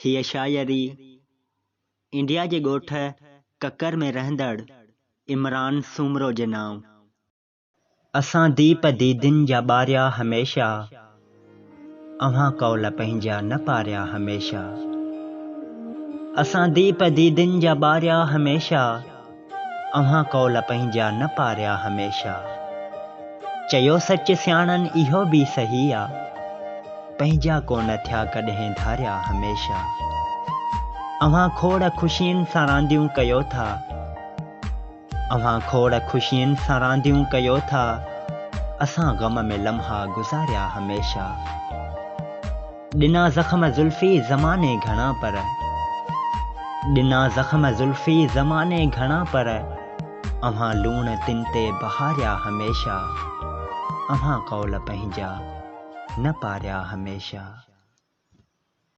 हीअ शायरी इंडिया जे ॻोठ ककर में रहंदड़ इमरान सूमरो जे नाम। असां दीप दीदिन जा ॿारिया हमेशा, अव्हां कौल पंहिंजा न पारिया हमेशा। असां दीप दीदिन जा ॿारिया हमेशा, अव्हां कौल पंहिंजा न पारिया हमेशा। चयो सच सियाणनि इहो बि सही आ, पंहिंजा कोन थिया कॾहिं धारिया हमेशा। अव्हां खोड़ ख़ुशियुनि सां रांदियूं कयो था, अव्हां खोड़ ख़ुशियुनि सां रांदियूं कयो था, असां ग़म में लम्हा गुज़ारिया हमेशा। ॾिना ज़ख़्म ज़ुल्फ़ी ज़माने घणा पर, ॾिना ज़ख़्म ज़ुल्फ़ी ज़माने घणा पर, अव्हां लूण तिन ते बहारिया हमेशा। अव्हां कौल पंहिंजा न पारिया हमेशा।